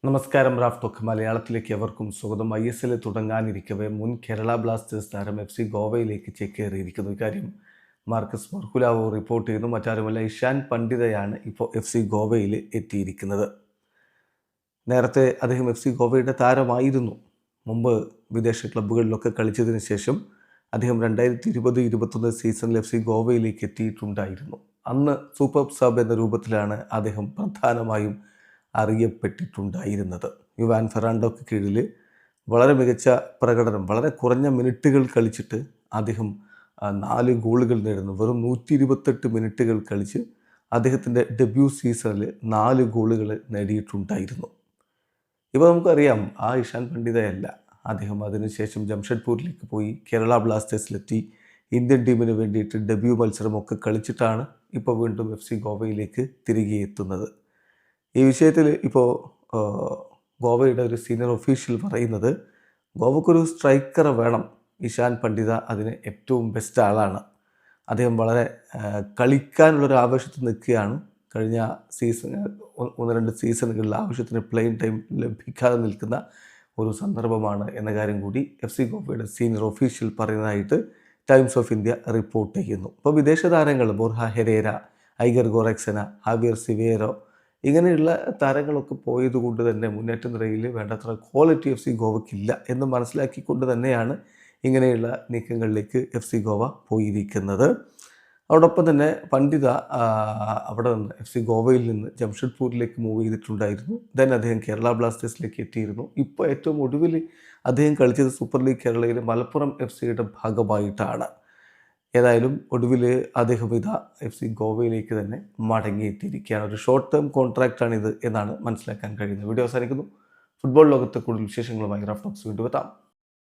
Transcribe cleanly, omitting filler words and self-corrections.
നമസ്കാരം. Raf talk മലയാളത്തിലേക്ക് എവർക്കും സ്വാഗതം. ISL തുടങ്ങാനിരിക്കവേ മുൻ കേരള ബ്ലാസ്റ്റേഴ്സ് താരം FC ഗോവയിലേക്ക് ചേക്കേറിയിരിക്കുന്നു. ഇക്കാര്യം മാർക്കസ് മർഹുലാവോ റിപ്പോർട്ട് ചെയ്യുന്നു. മറ്റാരുമല്ല, ഇഷാൻ പണ്ഡിതയാണ് ഇപ്പോൾ FC ഗോവയിൽ എത്തിയിരിക്കുന്നത്. നേരത്തെ അദ്ദേഹം FC ഗോവയുടെ താരമായിരുന്നു. മുമ്പ് വിദേശ ക്ലബ്ബുകളിലൊക്കെ കളിച്ചതിന് ശേഷം അദ്ദേഹം 2020-21 സീസണിൽ FC ഗോവയിലേക്ക് എത്തിയിട്ടുണ്ടായിരുന്നു. അന്ന് സൂപ്പർ സബ് എന്ന രൂപത്തിലാണ് അദ്ദേഹം പ്രധാനമായും അറിയപ്പെട്ടിട്ടുണ്ടായിരുന്നത്. യുവാൻ ഫെറാൻഡോക്ക് കീഴിൽ വളരെ മികച്ച പ്രകടനം, വളരെ കുറഞ്ഞ മിനിറ്റുകൾ കളിച്ചിട്ട് അദ്ദേഹം 4 ഗോളുകൾ നേടുന്നു. വെറും 128 മിനിറ്റുകൾ കളിച്ച് അദ്ദേഹത്തിൻ്റെ ഡെബ്യൂ സീസണിൽ 4 ഗോളുകൾ നേടിയിട്ടുണ്ടായിരുന്നു. ഇപ്പോൾ നമുക്കറിയാം, ആ ഇഷാൻ പണ്ഡിതയല്ല. അദ്ദേഹം അതിനുശേഷം ജംഷഡ്പൂരിലേക്ക് പോയി കേരള ബ്ലാസ്റ്റേഴ്സിലെത്തി ഇന്ത്യൻ ടീമിന് വേണ്ടിയിട്ട് ഡെബ്യൂ മത്സരമൊക്കെ കളിച്ചിട്ടാണ് ഇപ്പോൾ വീണ്ടും FC ഗോവയിലേക്ക് തിരികെ എത്തുന്നത്. ഈ വിഷയത്തിൽ ഇപ്പോൾ ഗോവയുടെ ഒരു സീനിയർ ഒഫീഷ്യൽ പറയുന്നത്, ഗോവക്കൊരു സ്ട്രൈക്കറെ വേണം. ഇഷാൻ പണ്ഡിത അതിന് ഏറ്റവും ബെസ്റ്റ് ആളാണ്. അദ്ദേഹം വളരെ കളിക്കാനുള്ളൊരു ആവശ്യത്തിൽ നിൽക്കുകയാണ്. കഴിഞ്ഞ ഒന്ന് രണ്ട് സീസണുകളിൽ ആവശ്യത്തിന് പ്ലേയിങ് ടൈം ലഭിക്കാതെ നിൽക്കുന്ന ഒരു സന്ദർഭമാണ് എന്ന കാര്യം കൂടി FC ഗോവയുടെ സീനിയർ ഒഫീഷ്യൽ പറയുന്നതായിട്ട് ടൈംസ് ഓഫ് ഇന്ത്യ റിപ്പോർട്ട് ചെയ്യുന്നു. ഇപ്പോൾ വിദേശ താരങ്ങൾ Borja Herrera, Iker Guarrotxena, Javier Siverio ഇങ്ങനെയുള്ള താരങ്ങളൊക്കെ പോയതുകൊണ്ട് തന്നെ മുന്നേറ്റ നിരയിൽ വേണ്ടത്ര ക്വാളിറ്റി FC ഗോവയ്ക്കില്ല എന്ന് മനസ്സിലാക്കിക്കൊണ്ട് തന്നെയാണ് ഇങ്ങനെയുള്ള നീക്കങ്ങളിലേക്ക് FC ഗോവ പോയിരിക്കുന്നത്. അതോടൊപ്പം തന്നെ പണ്ഡിത അവിടെ നിന്ന് FC ഗോവയിൽ നിന്ന് ജംഷഡ്പൂരിലേക്ക് മൂവ് ചെയ്തിട്ടുണ്ടായിരുന്നു. ദെൻ അദ്ദേഹം കേരള ബ്ലാസ്റ്റേഴ്സിലേക്ക് എത്തിയിരുന്നു. ഇപ്പോൾ ഏറ്റവും ഒടുവിൽ അദ്ദേഹം കളിച്ചത് സൂപ്പർ ലീഗ് കേരളയിലെ മലപ്പുറം FCയുടെ ഭാഗമായിട്ടാണ്. ഏതായാലും ഒടുവിൽ അദ്ദേഹം FC ഗോവയിലേക്ക് തന്നെ മടങ്ങിയെത്തിയിരിക്കുകയാണ്. ഒരു ഷോർട്ട് ടേം കോൺട്രാക്റ്റാണിത് എന്നാണ് മനസ്സിലാക്കാൻ കഴിയുന്നത്. വീഡിയോ അവസാനിക്കുന്നു. ഫുട്ബോൾ ലോകത്തെ കൂടുതൽ വിശേഷങ്ങളുമായി റാഫ് ടോക്സ് വീണ്ടും എത്താം.